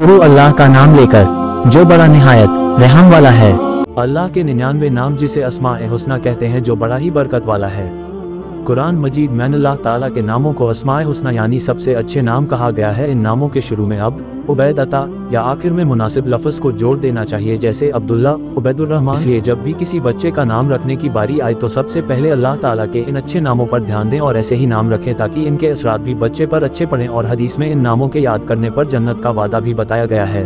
शुरू अल्लाह का नाम लेकर जो बड़ा निहायत रहम वाला है। अल्लाह के 99 नाम जिसे अस्माए हुस्ना कहते हैं जो बड़ा ही बरकत वाला है। कुरान मजीद में अल्लाह ताला के नामों को अस्माए हुस्ना यानी सबसे अच्छे नाम कहा गया है। इन नामों के शुरू में अब, उबैद, अता या आखिर में मुनासिब लफ्ज़ को जोड़ देना चाहिए, जैसे अब्दुल्ला, उबैदुर्रहमान। इसलिए जब भी किसी बच्चे का नाम रखने की बारी आए तो सबसे पहले अल्लाह ताला के इन अच्छे नामों पर ध्यान दें और ऐसे ही नाम रखें ताकि इनके असरात भी बच्चे पर अच्छे पड़ें। और हदीस में इन नामों के याद करने पर जन्नत का वादा भी बताया गया है।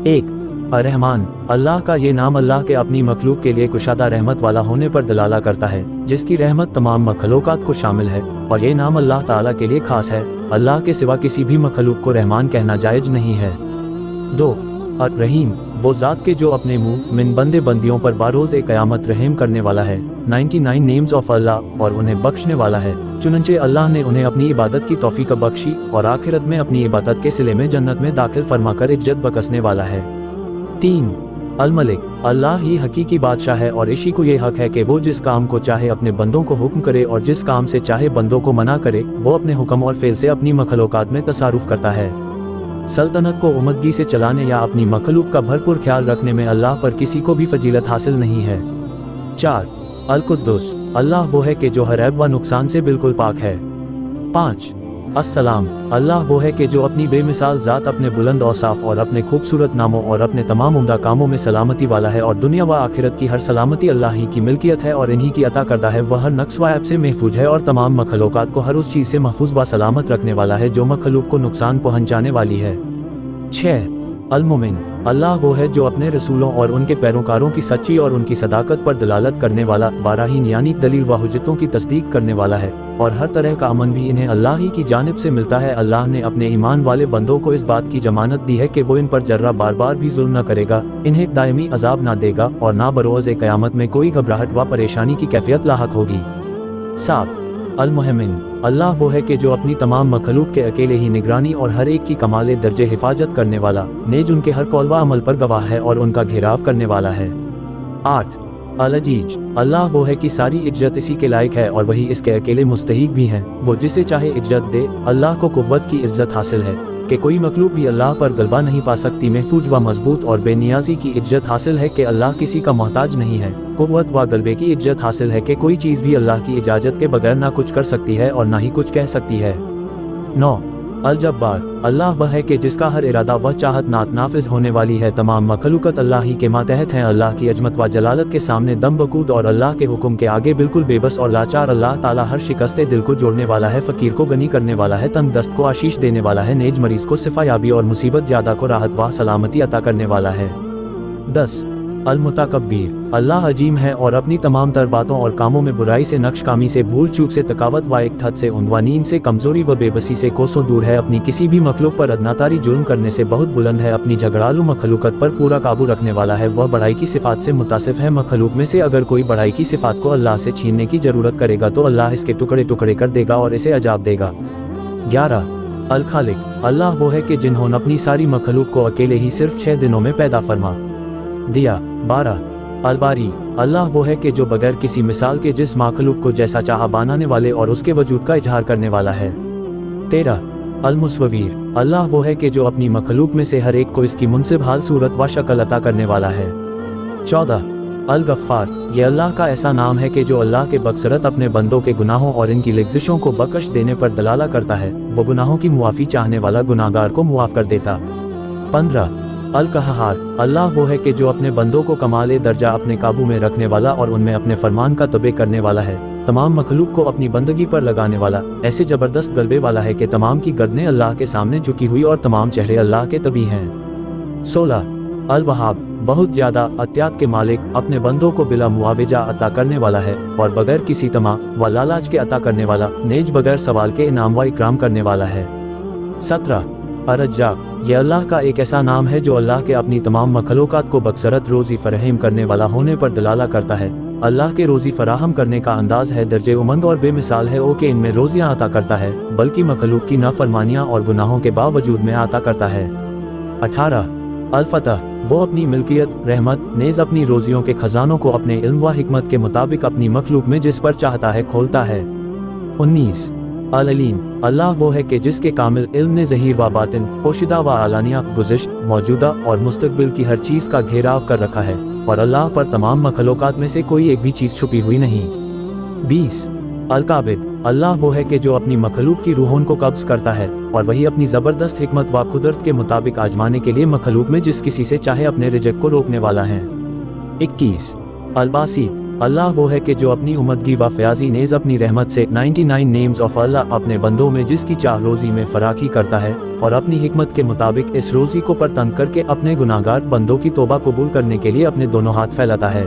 1. अर्रहमान। अल्लाह का ये नाम अल्लाह के अपनी मखलूक के लिए कुशादा रहमत वाला होने पर दलाला करता है, जिसकी रहमत तमाम मखलूकात को शामिल है, और ये नाम अल्लाह ताला के लिए खास है। अल्लाह के सिवा किसी भी मखलूक को रहमान कहना जायज नहीं है। 2. अर्रहीम। वो ज़ात के जो अपने मुँह मिन बंदे बंदियों पर बारोज़ क़यामत रहम करने वाला है। 99 नेम्स ऑफ अल्लाह, और उन्हें बख्शने वाला है। चुनंचे अल्लाह ने उन्हें अपनी इबादत की तौफीक बख्शी और आखिरत में अपनी इबादत के सिले में जन्नत में दाखिल फरमाकर इज्जत बख्शने वाला है। 3. अल मलिक। अल्लाह ही हकीकी बादशाह है और इसी को ये हक है कि वो जिस काम को चाहे अपने बंदों को हुक्म करे और जिस काम से चाहे बंदों को मना करे। वो अपने हुक्म और फेल से अपनी मखलूकात में तसारुफ करता है। सल्तनत को उम्मदगी से चलाने या अपनी मखलूक का भरपूर ख्याल रखने में अल्लाह पर किसी को भी फजीलत हासिल नहीं है। 4. अल कुद्दुस। अल्लाह वो है कि जो हर ऐब व नुकसान से बिल्कुल पाक है। 5. अस्सलाम। अल्लाह वो है कि जो अपनी बेमिसाल ज़ात, अपने बुलंद औसाफ और अपने खूबसूरत नामों और अपने तमाम उम्दा कामों में सलामती वाला है, और दुनिया व आखिरत की हर सलामती अल्लाह ही की मिल्कियत है और इन्हीं की अता करदा है। वह हर नक्स व ऐब से महफूज है और तमाम मखलूकात को हर उस चीज़ से महफूज व सलामत रखने वाला है जो मखलूक को नुकसान पहुँचाने वाली है। 6. अल मोमिन। अल्लाह वो है जो अपने रसूलों और उनके पैरोकारों की सच्ची और उनकी सदाकत पर दलालत करने वाला, बाराहीन यानी दलील व हुज्जतों की तस्दीक करने वाला है, और हर तरह का अमन भी इन्हें अल्लाह ही की जानिब से मिलता है। अल्लाह ने अपने ईमान वाले बंदों को इस बात की जमानत दी है कि वो इन पर जर्रा बार बार भी जुल्म न करेगा, इन्हें दायमी अजाब ना देगा और ना बरोज़ क़यामत में कोई घबराहट व परेशानी की कैफियत लाहक होगी। 7. अल मुहमिन। अल्लाह वो है कि जो अपनी तमाम मखलूक के अकेले ही निगरानी और हर एक की कमाले दर्जे हिफाजत करने वाला, नेज उनके हर कौल व अमल पर गवाह है और उनका घेराव करने वाला है। 8. अल अजीज। अल्लाह वो है कि सारी इज्जत इसी के लायक है और वही इसके अकेले मुस्तहीक भी हैं। वो जिसे चाहे इज्जत दे। अल्लाह को कुव्वत की इज्जत हासिल है कि कोई मखलूक भी अल्लाह पर गलबा नहीं पा सकती। महफूज व मजबूत और बेनियाजी की इज्जत हासिल है कि अल्लाह किसी का मोहताज नहीं है। कुव्वत व गलबे की इज्जत हासिल है कि कोई चीज़ भी अल्लाह की इजाज़त के बगैर ना कुछ कर सकती है और ना ही कुछ कह सकती है। 9. अल जब्बार। अल्लाह वह है कि जिसका हर इरादा व चाहत नाफिज होने वाली है। तमाम मखलूकत अल्लाह ही के मातहत हैं। अल्लाह की अजमत व जलालत के सामने दम बकूद और अल्लाह के हुक्म के आगे बिल्कुल बेबस और लाचार। अल्लाह ताला हर शिकस्ते दिल को जोड़ने वाला है, फ़कीर को गनी करने वाला है, तंग दस्त को आशीष देने वाला है, नेज मरीज को शिफायाबी और मुसीबत ज़्यादा को राहत व सलामती अता करने वाला है। 10. अल मुतकब्बिर। अल्लाह अजीम है और अपनी तमाम तर बातों और कामों में बुराई से, नक्शकामी से, भूल चूक से, तकावत व एक हद से, उन्वानीन से, कमजोरी व बेबसी से कोसों दूर है। अपनी किसी भी मखलूक पर अदनातारी जुल्म करने से बहुत बुलंद है। अपनी झगड़ालू मखलूकत पर पूरा काबू रखने वाला है। वह बड़ाई की सिफात से मुतासिफ है। मखलूक में से अगर कोई बड़ाई की सिफात को अल्लाह से छीनने की जरूरत करेगा तो अल्लाह इसके टुकड़े टुकड़े कर देगा और इसे अजाब देगा। 11. अल खालिक। अल्लाह वो है कि जिन्होंने अपनी सारी मखलूक को अकेले ही सिर्फ 6 दिनों में पैदा फरमा दिया। 12. अल बारी। अल्लाह वो है कि जो बगैर किसी मिसाल के जिस मखलूक को जैसा चाहा बनाने वाले और उसके वजूद का इजहार करने वाला है। 13. अल मुसव्विर। अल्लाह वो है कि जो अपनी मखलूक में से हर एक को इसकी मुनसिब हाल, सूरत व शक्ल अता करने वाला है। 14. अल गफ्फार। ये अल्लाह का ऐसा नाम है कि जो अल्लाह के बकसरत अपने बंदों के गुनाहों और इनकी लग्ज़िशों को बख्श देने पर दलाला करता है। वो गुनाहों की मुआफ़ी चाहने वाला, गुनाहगार को मुआफ़ कर देता। 15. अल कहहार। अल्लाह वो है कि जो अपने बंदों को कमाले दर्जा अपने काबू में रखने वाला और उनमें अपने फरमान का तबे करने वाला है। तमाम मखलूक को अपनी बंदगी पर लगाने वाला, ऐसे ज़बरदस्त गलबे वाला है कि तमाम की गर्दनें अल्लाह के सामने झुकी हुई और तमाम चेहरे अल्लाह के तबी हैं। 16. अल वहाब। बहुत ज़्यादा अत्यात के मालिक, अपने बंदों को बिला मुआवजा अता करने वाला है और बगैर किसी तमा व लालच के अता करने वाला, नेज बगैर सवाल के इनाम व इकराम करने वाला है। 17. अर्रज़्ज़ाक़। यह अल्लाह का एक ऐसा नाम है जो अल्लाह के अपनी तमाम मखलूकात को बकसरत रोज़ी फराहम करने वाला होने पर दलाला करता है। अल्लाह के रोज़ी फराहम करने का अंदाज़ है दर्जे उमंग और बेमिसाल है वो कि इनमें रोज़ियाँ अता करता है, बल्कि मखलूक की नाफरमानियाँ और गुनाहों के बावजूद में अता करता है। 18. अल फतह। वो अपनी मिल्कियत, रहमत, नेज़ अपनी रोज़ियों के खजानों को अपने इल्म व हिकमत के मुताबिक अपनी मखलूक में जिस पर चाहता है खोलता है। 19. अल अलीम, अल्लाह वो है कि जिसके कामिल इल्म ने ज़हीर व बातिन, पोशिदा व आलानिया, गुज़िश्त, मौजूदा और मुस्तक़बिल की हर चीज़ का घेराव कर रखा है, और अल्लाह पर तमाम मखलूक़ात में से कोई एक भी चीज़ छुपी हुई नहीं। 20 अल काबिद, अल्लाह वो है कि जो अपनी मखलूक की रूहों को कब्ज़ करता है, और वही अपनी ज़बरदस्त हिकमत व कुदरत के मुताबिक आजमाने के लिए मखलूक में जिस किसी से चाहे अपने रिज़्क़ को रोकने वाला है। 21 अल बासीत, अल्लाह वो है कि जो अपनी उम्मदगी व फयाज़ी नेज़ अपनी रहमत से 99 नेम्स ऑफ अल्लाह अपने बंदों में जिसकी चाह रोज़ी में फराकी करता है, और अपनी हिकमत के मुताबिक इस रोज़ी को परतंग करके अपने गुनाहगार बंदों की तौबा कबूल करने के लिए अपने दोनों हाथ फैलाता है।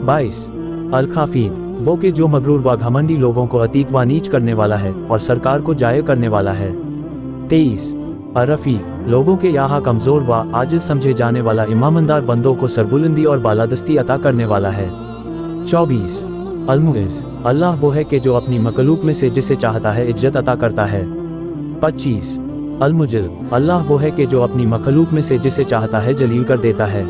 22 अल खाफीद, वो कि जो मगरूर व घमंडी लोगों को अतीत व नीच करने वाला है और सरकार को जाये करने वाला है। 23 अरफी, लोगों के यहाँ कमज़ोर व आजिज़ समझे जाने वाला इमामदार बंदों को सरबुलंदी और बालादस्ती अता करने वाला है। 24 अल-मुइज़, अल्लाह वो है कि जो अपनी मखलूक में से जिसे चाहता है इज्जत अता करता है। 25 अल-मुजिल, अल्लाह वो है कि जो अपनी मखलूक में से जिसे चाहता है जलील कर देता है।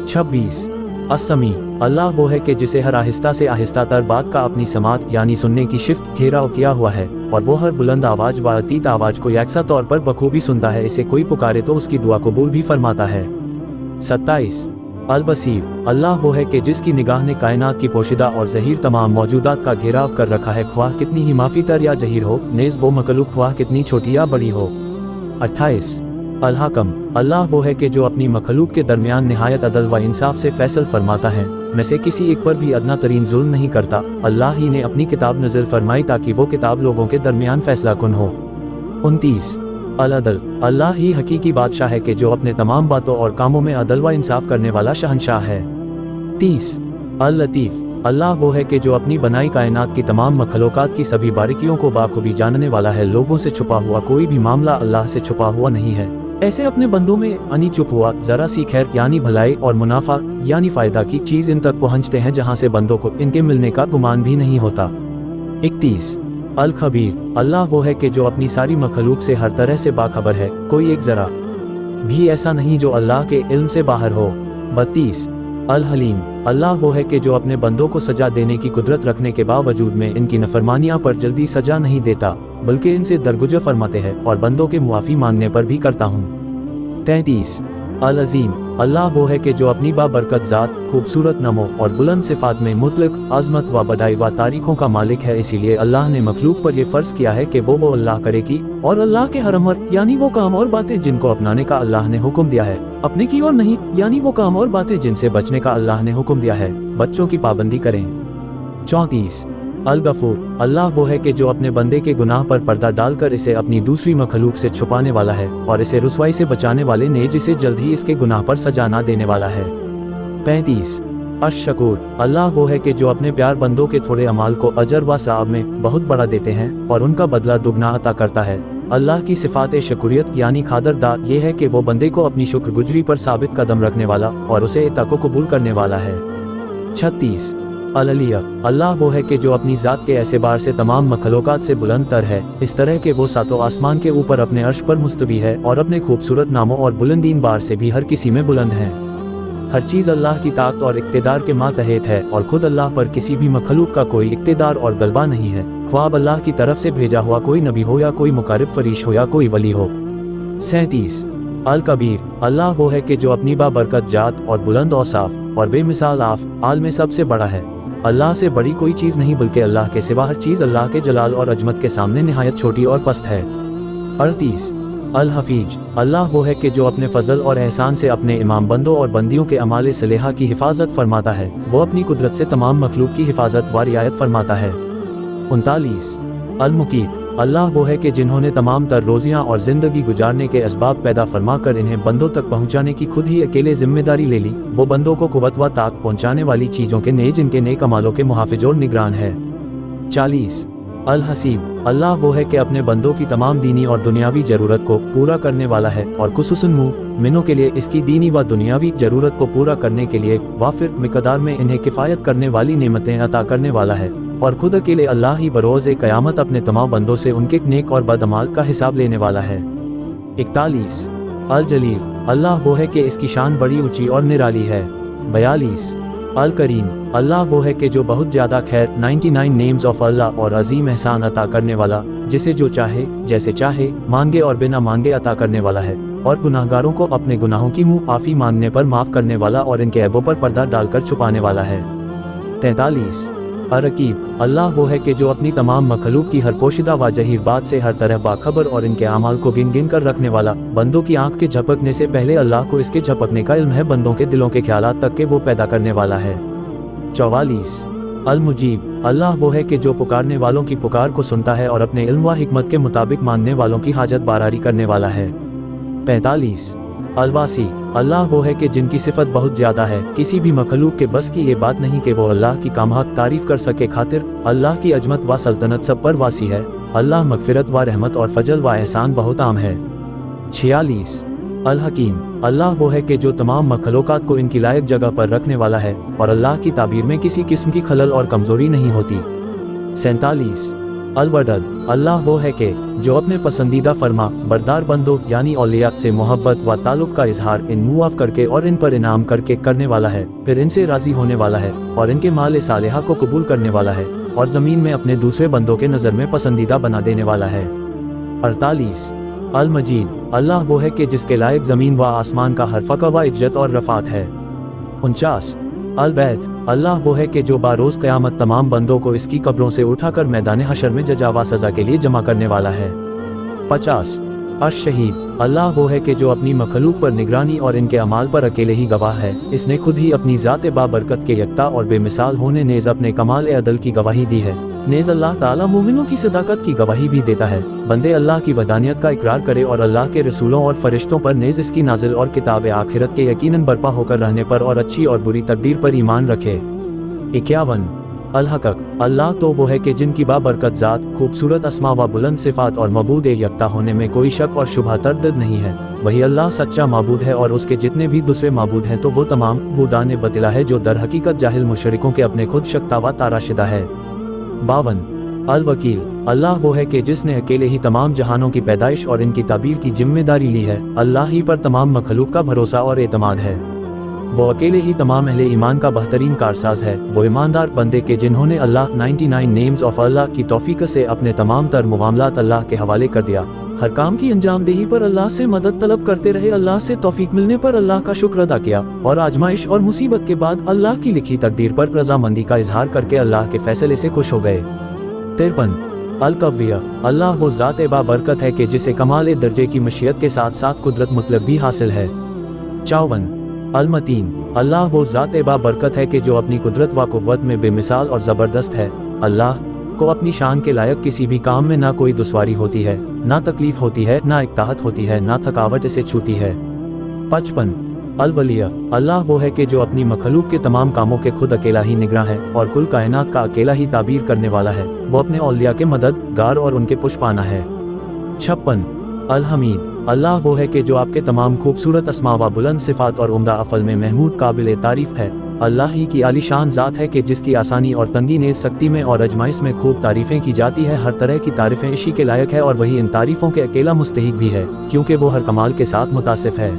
26 अस-समी, अल्लाह वो है कि जिसे हर आहिस्ता से आहिस्ता तर बात का अपनी समात यानी सुनने की शिफ्ट घेराव किया हुआ है, और वो हर बुलंद आवाज़ व अतीत आवाज़ को यकसा तौर पर बखूबी सुनता है, इसे कोई पुकारे तो उसकी दुआ कबूल भी फरमाता है। 27 अल-बसीर, अल्लाह वो है कि जिसकी निगाह ने कायनात की पोशिदा और ज़हीर तमाम मौजूदात का घेराव कर रखा है, ख्वाह कितनी ही माफ़ी तर या जहीर हो, नेज़ वो मखलूक ख्वाह कितनी छोटी या बड़ी हो। 28 अल-हकम, अल्लाह वो है कि जो अपनी मखलूक के दरमियान निहायत अदल व इंसाफ से फैसल फरमाता है, में से किसी एक पर भी अदना तरीन जुल्म नहीं करता। अल्लाह ही ने अपनी किताब नज़िल फरमाई ताकि वो किताब लोगों के दरमियान फैसला कुन हो। 29 अल-अदल, अल्लाह ही हकीकी बादशाह है कि जो अपने तमाम बातों और कामों में अदल व इंसाफ करने वाला शहंशाह है। 30 अल-लतीफ़, अल्लाह वो है कि जो अपनी बनाई कायनात की तमाम मखलूक़ात की सभी बारीकियों को बाखूबी जानने वाला है, लोगों से छुपा हुआ कोई भी मामला अल्लाह से छुपा हुआ नहीं है। ऐसे अपने बंदों में अनी चुप हुआ जरा सी खैर यानी भलाई और मुनाफा यानी फ़ायदा की चीज़ इन तक पहुँचते हैं जहाँ से बंदों को इनके मिलने का गुमान भी नहीं होता। 31 अल-खबीर, अल्लाह वो है कि जो अपनी सारी मखलूक से हर तरह से बाखबर है, कोई एक ज़रा भी ऐसा नहीं जो अल्लाह के इल्म से बाहर हो। 32 अल-हलीम, अल्लाह वो है कि जो अपने बंदों को सजा देने की कुदरत रखने के बावजूद में इनकी नफरमानियाँ पर जल्दी सजा नहीं देता, बल्कि इनसे दरगुजर फरमाते हैं और बंदों के मुआफ़ी मांगने पर भी करता हूँ। 33 अल-अज़ीम, अल्लाह वो है कि जो अपनी बाबरकत ज़ात, खूबसूरत नमो और बुलंद सिफ़ात में मुतलक आज़मत व बड़ाई व तारीखों का मालिक है, इसीलिए अल्लाह ने मखलूक पर यह फ़र्ज़ किया है कि वो अल्लाह करेगी और अल्लाह के हरमर यानी वो काम और बातें जिनको अपनाने का अल्लाह ने हुक्म दिया है, अपने की और नहीं यानी वो काम और बातें जिनसे बचने का अल्लाह ने हुक्म दिया है, बच्चों की पाबंदी करें। 34 अल-गफूर, अल्लाह वो है कि जो अपने बंदे के गुनाह पर पर्दा डालकर इसे अपनी दूसरी मखलूक से छुपाने वाला है और इसे रुसवाई से बचाने वाले ने जिसे जल्द ही इसके गुनाह पर सजा ना देने वाला है। 35 अश-शकूर, अल्लाह वो है कि जो अपने प्यार बंदों के थोड़े अमाल को अजर व सवाब में बहुत बड़ा देते हैं और उनका बदला दुगना अता करता है। अल्लाह की सिफात शकूरियत यानी खादरदार ये है कि वो बंदे को अपनी शुक्रगुज़ारी पर साबित कदम रखने वाला और उसे इता को कबूल करने वाला है। 36 अल-अलिया, अल्लाह वो है कि जो अपनी ज़ात के एतबार से तमाम मखलूक़ात से बुलंद तर है, इस तरह के वो सातों आसमान के ऊपर अपने अर्श पर मुस्तवी है और अपने खूबसूरत नामों और बुलंदीन बार से भी हर किसी में बुलंद है। हर चीज़ अल्लाह की ताकत और इक़्तिदार के मातहत है और खुद अल्लाह पर किसी भी मखलूक का कोई इक़्तिदार और गलबा नहीं है, ख्वाब अल्लाह की तरफ से भेजा हुआ कोई नबी हो या कोई मुक़र्रब फरीश हो या कोई वली हो। 37 अल-कबीर, अल्लाह वो है कि जो अपनी बाबरकत जात और बुलंद औसाफ और बेमिसाल आल में सबसे बड़ा है। अल्लाह से बड़ी कोई चीज़ नहीं बल्कि अल्लाह के सिवा हर चीज़ अल्लाह के जलाल और अजमत के सामने निहायत छोटी और पस्त है। 38 अल-हफीज, अल्लाह वो है कि जो अपने फजल और एहसान से अपने इमाम बंदों और बंदियों के अमाल सलेहा की हिफाजत फरमाता है, वो अपनी कुदरत से तमाम मखलूक की हिफाजत व रियायत फरमाता है। 39 अल-मुकीत, अल्लाह वो है कि जिन्होंने तमाम तर रोज़ियाँ और ज़िंदगी गुजारने के असबाब पैदा फरमा कर इन्हें बंदों तक पहुँचाने की खुद ही अकेले जिम्मेदारी ले ली, वो बंदों को कुव्वत व ताकत पहुँचाने वाली चीज़ों के ने जिनके नेक अमालों के मुहाफ़िज और निगरान है। 40 अल-हसीब, अल्लाह वो है कि अपने बंदों की तमाम दीनी और दुनियावी ज़रूरत को पूरा करने वाला है और खुसूसन मुमिनों के लिए इसकी दीनी व दुनियावी ज़रूरत को पूरा करने के लिए वाफिर मिक़दार में इन्हें किफ़ायत करने वाली नेमतें अता करने वाला है और खुद अकेले अल्लाह ही बरोज़ क़यामत अपने तमाम बंदों से उनके नेक और बदअमाल का हिसाब लेने वाला है। 41 अल-जलील, अल्लाह वो है कि इसकी शान बड़ी ऊँची और निराली है। 42 अल करीम, अल्लाह वो है कि जो बहुत ज़्यादा खैर 99 नेम्स ऑफ अल्लाह और अजीम एहसान अता करने वाला, जिसे जो चाहे जैसे चाहे मांगे और बिना मांगे अता करने वाला है, और गुनाहगारों को अपने गुनाहों की मुँह आफी मांगने पर माफ़ करने वाला और इनके ऐबों पर पर्दा डालकर छुपाने वाला है। 43 अरकीब, अल्लाह वो है कि जो अपनी तमाम मखलूक की हर पोशीदा व जहीर बात से हर तरह बाखबर और इनके अमाल को गिन गिन कर रखने वाला, बंदों की आंख के झपकने से पहले अल्लाह को इसके झपकने का इल्म है, बंदों के दिलों के ख्यालात तक के वो पैदा करने वाला है। 44 अल मुजीब, अल्लाह वो है कि जो पुकारने वालों की पुकार को सुनता है और अपने इल्म व हिकमत के मुताबिक मानने वालों की हाजत बारारी करने वाला है। 45 अलवासी, अल्लाह वो है कि जिनकी सिफत बहुत ज़्यादा है, किसी भी मखलूक के बस की ये बात नहीं कि वो अल्लाह की कामहक तारीफ कर सके, खातिर अल्लाह की अजमत व सल्तनत सब पर वासी है। अल्लाह मगफिरत व रहमत और फजल व एहसान बहुत आम है। 46 अल हकीम, अल्लाह वो है कि जो तमाम मखलूकात को इनकी लायक जगह पर रखने वाला है और अल्लाह की ताबीर में किसी किस्म की खलल और कमजोरी नहीं होती। 47 अल वदद, अल्लाह वो है कि जो अपने पसंदीदा फरमा बरदार बंदों यानी औलियात से मोहब्बत व ताल्लुक का इजहार इन मुआफ करके और इन पर इनाम करके करने वाला है, फिर इनसे राजी होने वाला है और इनके माल सालिहा को कबूल करने वाला है और ज़मीन में अपने दूसरे बंदों के नज़र में पसंदीदा बना देने वाला है। 48 अल मजीद, अल्लाह वो है कि जिसके लायक ज़मीन व आसमान का हर फ़क़्र व इज्जत और रफ़ात है। 49 अल बैत, अल्लाह वो है कि जो बारोज़ क़यामत तमाम बंदों को इसकी कब्रों से उठाकर मैदान हशर में जजा व सज़ा के लिए जमा करने वाला है। 50 अश शहीद, अल्लाह वो है कि जो अपनी मखलूक पर निगरानी और इनके अमाल पर अकेले ही गवाह है, इसने खुद ही अपनी ज़ात बाबरकत के यकता और बेमिसाल होने नेज़ अपने कमाल अदल की गवाही दी है। नेज़ अल्लाह ताला मोमिनों की सदाकत की गवाही भी देता है। बंदे अल्लाह की वदानियत का इकरार करे और अल्लाह के रसूलों और फरिश्तों पर नेज़ इसकी नाजिल और किताब आखिरत के यकीनन बर्पा होकर रहने पर और अच्छी और बुरी तकदीर पर ईमान रखे। 51 अल हक़, अल्लाह तो वो है कि जिनकी बाबरकत ज़ात, खूबसूरत अस्मा व बुलंद सिफ़ात और मबूद यकता होने में कोई शक और शुबहा तरदद नहीं है। वही अल्लाह सच्चा माबूद है और उसके जितने भी दूसरे माबूद हैं तो वो तमाम बूदान बतिला है जो दर हकीकत जाहिल मुशरिकों के अपने खुद शक्ता व ताराशिदा है। 52 अल वकील, अल्लाह वो है कि जिसने अकेले ही तमाम जहानों की पैदाइश और इनकी ताबीर की जिम्मेदारी ली है। अल्लाह ही पर तमाम मखलूक का भरोसा और एतमाद है। वो अकेले ही तमाम अहले ईमान का बेहतरीन कारसाज है। वो ईमानदार बंदे के जिन्होंने अल्लाह 99 नेम्स ऑफ अल्लाह की तौफीक से अपने तमाम तर मामलात अल्लाह के हवाले कर दिया, हर काम की अंजामदेही पर अल्लाह से मदद तलब करते रहे, अल्लाह से तौफीक मिलने पर अल्लाह का शुक्र अदा किया और आजमाइश और मुसीबत के बाद अल्लाह की लिखी तकदीर पर रजामंदी का इजहार करके अल्लाह के फैसले से खुश हो गए। 53 अल कव्विया, अल्लाह वो ज़ात बाबरकत है कि जिसे कमाल दर्जे की मशीयत के साथ साथ कुदरत मुतलब भी हासिल है। 54 अल मतीन, अल्लाह वो ज़ात बाबरकत है कि जो अपनी कुदरत व कुव्वत में बेमिसाल और ज़बरदस्त है। अल्लाह को अपनी शान के लायक किसी भी काम में ना कोई दुश्वारी होती है, ना तकलीफ होती है, ना इक्ताहत होती है, ना थकावट इसे छूती है। 55 अल वलिया, अल्लाह वो है कि जो अपनी मखलूक के तमाम कामों के खुद अकेला ही निगरां है और कुल कायनात का अकेला ही ताबीर करने वाला है। वो अपने औलिया के मददगार और उनके पुष्पाना है। 56 अल हमीद, अल्लाह वो है कि जो आपके तमाम खूबसूरत अस्मा व बुलंद सिफात और उम्दा अफल में महमूद काबिल तारीफ है। अल्लाह ही की आलीशान ज़ात है कि जिसकी आसानी और तंगी ने सख्ती में और अजमाइश में खूब तारीफ़ें की जाती है। हर तरह की तारीफ़ें इसी के लायक है और वही इन तारीफ़ों के अकेला मुस्तहिक भी है, क्योंकि वो हर कमाल के साथ मुतासिफ है।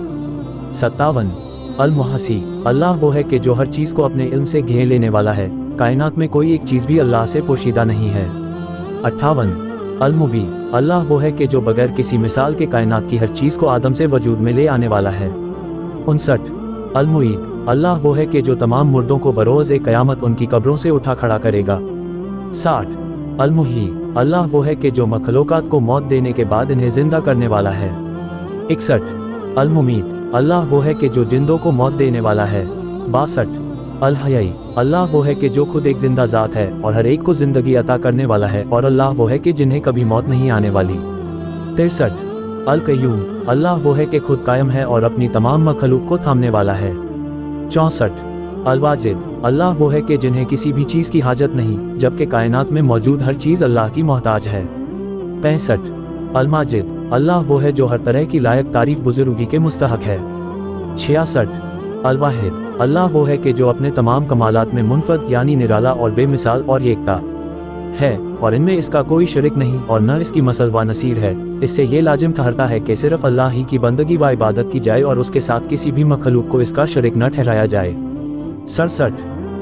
57 अल मुहसी, अल्लाह वो है कि जो हर चीज़ को अपने इल्म से घेर लेने वाला है। कायनात में कोई एक चीज़ भी अल्लाह से पोशीदा नहीं है। 58 अल मुबी, अल्लाह वो है कि जो बगैर किसी मिसाल के कायनात की हर चीज़ को आदम से वजूद में ले आने वाला है। 59 अल मुईद, अल्लाह वो है कि जो तमाम मुर्दों को बरोज़ क़यामत उनकी कब्रों से उठा खड़ा करेगा। 60 अल मुही, अल्लाह वो है कि जो मखलूकात को मौत देने के बाद इन्हें जिंदा करने वाला है। 61 अल मुमीत, अल्लाह वो है कि जो जिंदों को मौत देने वाला है। 62 अल हयाई, अल्लाह वो है कि जो खुद एक जिंदा ज़ात है और हर एक को ज़िंदगी अता करने वाला है और अल्लाह वो है कि जिन्हें कभी मौत नहीं आने वाली। 63 अल कय्यूम, अल्लाह वो है कि खुद कायम है और अपनी तमाम मखलूक को थामने वाला है। 64 अल वाजिद, अल्लाह वो है कि जिन्हें किसी भी चीज़ की हाजत नहीं, जबकि कायनात में मौजूद हर चीज़ अल्लाह की मोहताज है। 65 अल माजिद, अल्लाह वो है जो हर तरह की लायक तारीफ बुजुर्गी के मुस्तहक है। 66 अल वाहिद, अल्लाह वो है कि जो अपने तमाम कमालात में मुनफरद यानी निराला और बेमिसाल और एकता है और इनमें इसका कोई शरीक नहीं और न इसकी मसल व नसीर है। इससे ये लाजिम ठहरता है कि सिर्फ अल्लाह ही की बंदगी व इबादत की जाए और उसके साथ किसी भी मखलूक को इसका शरीक न ठहराया जाए। 67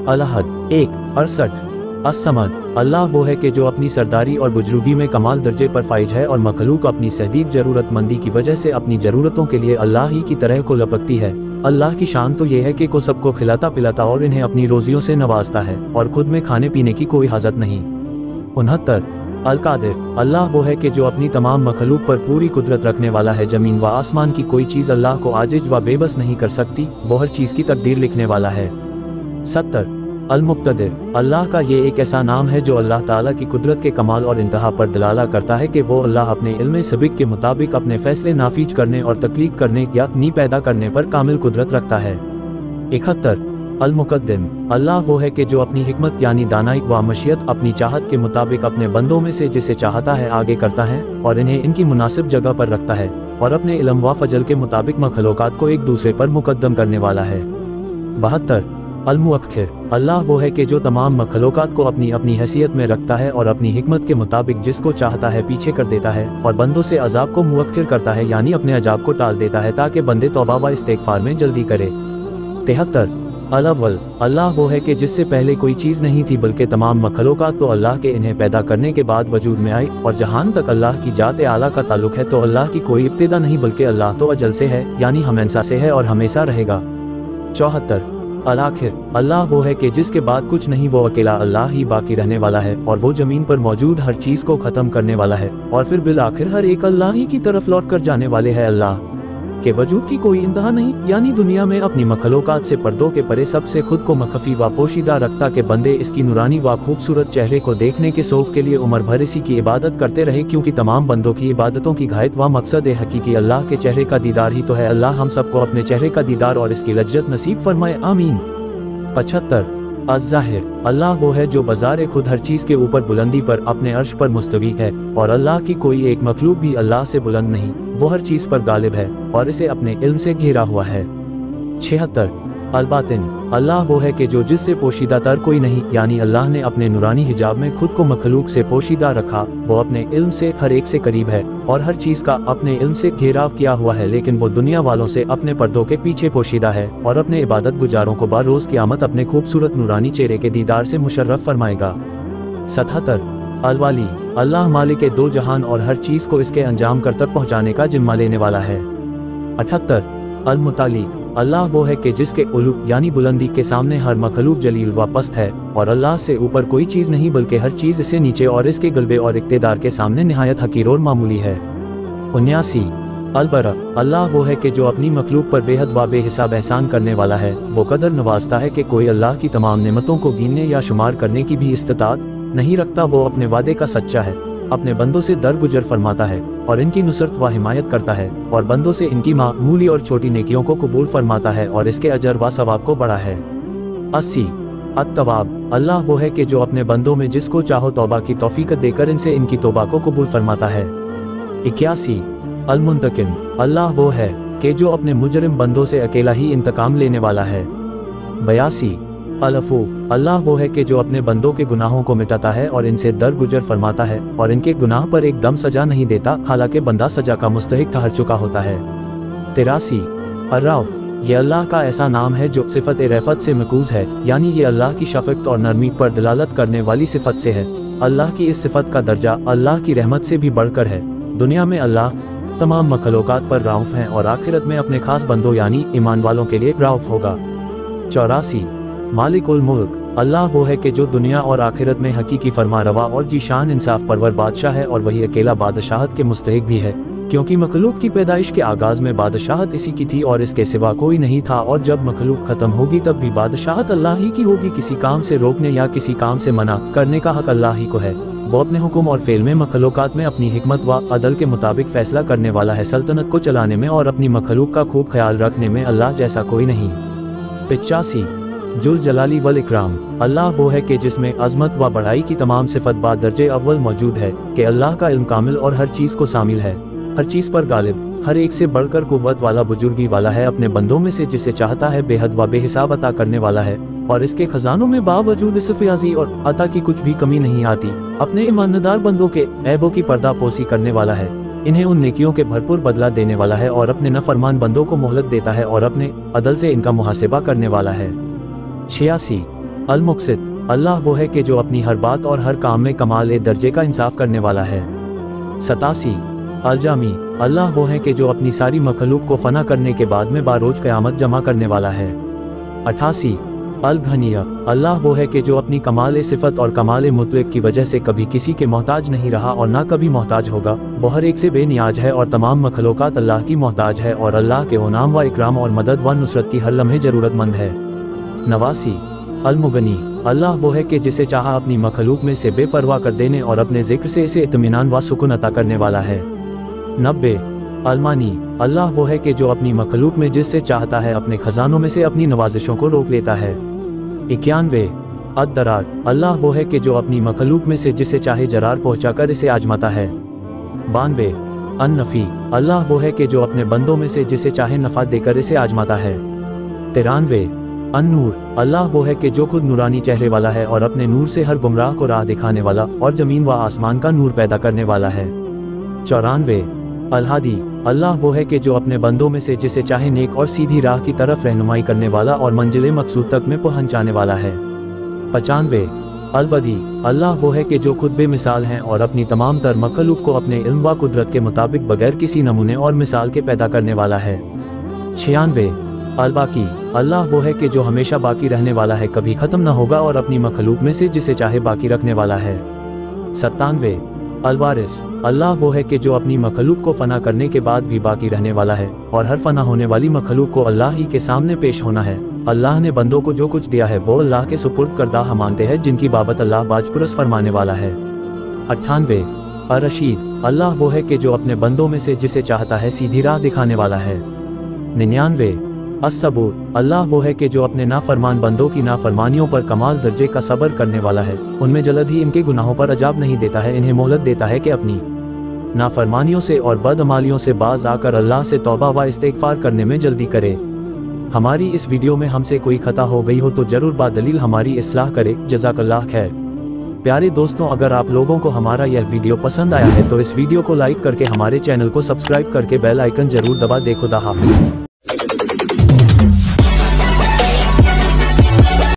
अलहद 1 68। असमद, अल्लाह वो है कि जो अपनी सरदारी और बुजुर्गी में कमाल दर्जे पर फाइज है और मखलूक अपनी शदीद ज़रूरतमंदी की वजह से अपनी ज़रूरतों के लिए अल्लाह ही की तरह को लपकती है। अल्लाह की शान तो ये है कि को सबको खिलाता पिलाता और इन्हें अपनी रोजियों से नवाजता है और खुद में खाने पीने की कोई हाजत नहीं। 69। अल-कादिर, अल्लाह वो है कि जो अपनी तमाम मखलूक पर पूरी कुदरत रखने वाला है। ज़मीन व आसमान की कोई चीज़ अल्लाह को आजिज व बेबस नहीं कर सकती, वो हर चीज़ की तकदीर लिखने वाला है। 70। अल-मुक़्तदिर, अल्लाह का ये एक ऐसा नाम है जो अल्लाह ताला की कुदरत के कमाल और इंतहा पर दलाला करता है कि वो अल्लाह अपने इल्म सबिक़ के मुताबिक अपने फैसले नाफिज करने और तख्लीक करने या नी पैदा करने पर कामिल कुदरत रखता है। 71। अल-मुक़द्दिम, अल्लाह वो है कि जो अपनी हिकमत यानी दानाई व मशीयत अपनी चाहत के मुताबिक अपने बंदों में से जिसे चाहता है आगे करता है और इन्हें इनकी मुनासिब जगह पर रखता है और अपने इल्म व फजल के मुताबिक मखलूकात को एक दूसरे पर मुकद्दम करने वाला है। 72। अल-मुअख्खिर, अल्लाह वो है कि जो तमाम मखलूकात को अपनी अपनी हैसियत में रखता है और अपनी हिकमत के मुताबिक जिसको चाहता है पीछे कर देता है और बंदों से अजाब को मुअख्खिर करता है यानी अपने अजाब को टाल देता है ताकि बंदे तौबा व इस्तिग़फ़ार में जल्दी करे। 73। अल-अव्वल, अल्लाह वो है कि जिससे पहले कोई चीज़ नहीं थी बल्कि तमाम मखलूकात तो अल्लाह के इन्हें पैदा करने के बाद वजूद में आई और जहान तक अल्लाह की जात आला का ताल्लुक है तो अल्लाह की कोई इब्तिदा नहीं बल्कि अल्लाह तो अजल से है यानी हमेशा से है और हमेशा रहेगा। 74। अल-आखिर, अल्लाह वो है कि जिसके बाद कुछ नहीं, वो अकेला अल्लाह ही बाकी रहने वाला है और वो ज़मीन पर मौजूद हर चीज़ को ख़त्म करने वाला है और फिर बिल आखिर हर एक अल्लाह ही की तरफ लौट कर जाने वाले है। अल्लाह के वजूद की कोई इंतहा नहीं यानी दुनिया में अपनी मखलूकात से पर्दों के परे सबसे खुद को मखफी व पोशीदा रखता के बंदे इसकी नूरानी व खूबसूरत चेहरे को देखने के शौक के लिए उम्र भर इसी की इबादत करते रहे क्योंकि तमाम बंदों की इबादतों की गायत व मकसद हकीकी अल्लाह के चेहरे का दीदार ही तो है। अल्लाह हम सबको अपने चेहरे का दीदार और इसकी लज्जत नसीब फरमाए, आमीन। 75। अज़्ज़ाहिर, अल्लाह वो है जो बज़ारे खुद हर चीज़ के ऊपर बुलंदी पर अपने अर्श पर मुस्तवी है और अल्लाह की कोई एक मखलूक भी अल्लाह से बुलंद नहीं, वो हर चीज़ पर गालिब है और इसे अपने इल्म से घेरा हुआ है। 76। अल-बातिन, अल्लाह वो है कि जो जिससे पोशीदा तर कोई नहीं यानी अल्लाह ने अपने नूरानी हिजाब में खुद को मखलूक से पोशीदा रखा, वो अपने इल्म से हर एक से करीब है और हर चीज़ का अपने इल्म से घेराव किया हुआ है लेकिन वो दुनिया वालों से अपने पर्दों के पीछे पोशीदा है और अपने इबादत गुजारों को रोज़ क़यामत अपने खूबसूरत नूरानी चेहरे के दीदार से मुशर्रफ फरमाएगा। 77। अल-वाली, अल्लाह मालिक दो जहान और हर चीज़ को इसके अंजाम कर तक पहुँचाने का जिम्मा लेने वाला है। 78। अल-मुताली, अल्लाह वो है कि जिसके उलू यानी बुलंदी के सामने हर मखलूक जलील व पस्त है और अल्लाह से ऊपर कोई चीज़ नहीं बल्कि हर चीज़ इससे नीचे और इसके गलबे और इक़्तिदार के सामने निहायत हकीर और मामूली है। 79। अल-बरा, अल्लाह वो है कि जो अपनी मखलूक पर बेहद व बेहिसाब एहसान करने वाला है, वो कदर नवाजता है कि कोई अल्लाह की तमाम नेमतों को गिनने या शुमार करने की भी इस्तिताअत नहीं रखता। वो अपने वादे का सच्चा है, अपने बंदों से दरगुजर फरमाता है और इनकी नुसरत व हिमायत करता है और बंदों से इनकी मामूली और छोटी नेकियों को कबूल फरमाता है और इसके अजर व सवाब को बढ़ा है। 80। अत-तवाब, अल्लाह वो है कि जो अपने बंदों में जिसको चाहो तौबा की तौफीक देकर इनसे इनकी तौबा को कबूल फरमाता है। 81। अल-मुंतकिम, अल्लाह वो है कि जो अपने मुजरिम बंदों से अकेला ही इंतकाम लेने वाला है। 82। अल-अफ़ू, अल्लाह वो है कि जो अपने बंदों के गुनाहों को मिटाता है और इनसे दरगुजर फरमाता है और इनके गुनाह पर एकदम सजा नहीं देता हालांकि बंदा सजा का मुस्तहिक ठहर चुका होता है। 83। अर्रऊफ़, ये अल्लाह का ऐसा नाम है जो सिफत रफ़त से मकूज़ है यानी ये अल्लाह की शफ़क़त और नरमी पर दलालत करने वाली सिफत से है। अल्लाह की इस सिफत का दर्जा अल्लाह की रहमत से भी बढ़कर है। दुनिया में अल्लाह तमाम मखलूकात पर रऊफ़ हैं और आखिरत में अपने खास बंदों यानी ईमान वालों के लिए रऊफ़ होगा। 84। मालिकुल मुल्क, अल्लाह वो है कि जो दुनिया और आखिरत में हकीकी फरमारवा और जीशान इंसाफ परवर बादशाह है और वही अकेला बादशाहत के मुस्तहिक भी है क्योंकि मखलूक की पैदाइश के आगाज़ में बादशाहत इसी की थी और इसके सिवा कोई नहीं था और जब मखलूक ख़त्म होगी तब भी बादशाहत अल्लाह ही की होगी। किसी काम से रोकने या किसी काम से मना करने का हक अल्लाह ही को है। वो अपने हुक्म और फेल में मखलूकात में अपनी हिकमत व अदल के मुताबिक फ़ैसला करने वाला है। सल्तनत को चलाने में और अपनी मखलूक का खूब ख्याल रखने में अल्लाह जैसा कोई नहीं। 85। जुल जलाली वल इकराम, अल्लाह वो है कि जिसमें अज़मत व बढ़ाई की तमाम सिफत दर्जे अव्वल मौजूद है कि अल्लाह का इल्म कामिल और हर चीज़ को शामिल है, हर चीज़ पर गालिब, हर एक से बढ़कर कुव्वत वाला, बुजुर्गी वाला है, अपने बंदों में से जिसे चाहता है बेहद व बेहिसाब अता करने वाला है और इसके खजानों में बावजूद इसफ़याज़ी और अता की कुछ भी कमी नहीं आती। अपने ईमानदार बंदों के ऐबों की पर्दापोशी करने वाला है, इन्हें उन नेकियों के भरपूर बदला देने वाला है और अपने नफरमान बंदों को मोहलत देता है और अपने अदल से इनका मुहासिबा करने वाला है। 86। अल-मुक़सित, अल्लाह वो है कि जो अपनी हर बात और हर काम में कमाल दर्जे का इंसाफ करने वाला है। 87, अल-जामी, अल्लाह वो है कि जो अपनी सारी मखलूक को फना करने के बाद में बारोज क़यामत जमा करने वाला है। 88, अल-घनिया, अल्लाह वो है कि जो अपनी कमाल सिफ़त और कमाल मुतलक की वजह से कभी किसी के मोहताज नहीं रहा और ना कभी मोहताज होगा। वो हर एक से बेनियाज है और तमाम मखलूक़ात अल्लाह की मोहताज है और अल्लाह के इनाम व इकराम और मदद व नुसरत की हर लम्हे ज़रूरतमंद है। 89, अल-मुगनी, अल्लाह वो है कि जिसे चाहा अपनी मखलूक में से बेपरवाह कर देने और अपने ज़िक्र से इसे इत्मीनान व सुकून अता करने वाला है। 90, अल-मानी, अल्लाह वो है कि जो अपनी मखलूक में जिससे चाहता है अपने खजानों में से अपनी नवाजिशों को रोक लेता है। 91, अद-दरार, अल्लाह वो है कि जो अपनी मखलूक में से जिसे चाहे जरार पहुँचाकर इसे आजमाता है। 92, अन-नफ़ी, अल्लाह वो है कि जो अपने बंदों में से जिसे चाहे नफ़ा देकर इसे आजमाता है। 93, अन-नूर, अल्लाह वो है कि जो खुद नूरानी चेहरे वाला है और अपने नूर से हर गुमराह को राह दिखाने वाला और ज़मीन व आसमान का नूर पैदा करने वाला है। 94, अल-हादी, अल्लाह वो है कि जो अपने बंदों में से जिसे चाहे नेक और सीधी राह की तरफ रहनुमाई करने वाला और मंजिल मकसूद तक में पहुँचाने वाला है। 95, अल-बदी, अल्लाह वो है कि जो खुद बेमिसाल हैं और अपनी तमाम तर मखलूक को अपने इल्म व कुदरत के मुताबिक बगैर किसी नमूने और मिसाल के पैदा करने वाला है। 96, अल-बाकी, अल्लाह वो है कि जो हमेशा बाकी रहने वाला है, कभी ख़त्म न होगा और अपनी मखलूक में से जिसे चाहे बाकी रखने वाला है। 97, अल-वारिस, अल्लाह वो है कि जो अपनी मखलूक को फना करने के बाद भी बाकी रहने वाला है और हर फना होने वाली मखलूक को अल्लाह ही के सामने पेश होना है। अल्लाह ने बंदों को जो कुछ दिया है वो अल्लाह के सुपुर्द करदा मानते हैं, जिनकी बाबत अल्लाह बाजपुरस फरमाने वाला है। 98, अर-रशीद, अल्लाह वो है कि जो अपने बंदों में से जिसे चाहता है सीधी राह दिखाने वाला है। 99, अस-सबूर, अल्लाह वो है कि जो अपने नाफरमान बंदों की नाफरमानियों पर कमाल दर्जे का सब्र करने वाला है, उनमें जल्द ही इनके गुनाहों पर अजाब नहीं देता है, इन्हें मोहलत देता है कि अपनी नाफरमानियों से और बदअमालियों से बाज आकर अल्लाह से तौबा व इस्तिग़फ़ार करने में जल्दी करे। हमारी इस वीडियो में हमसे कोई खता हो गई हो तो जरूर बादलील हमारी इस्लाह करे। जज़ाकल्लाह खैर। प्यारे दोस्तों, अगर आप लोगों को हमारा यह वीडियो पसंद आया है तो इस वीडियो को लाइक करके हमारे चैनल को सब्सक्राइब करके बेल आइकन जरूर दबा दे। खुदा हाफिज़।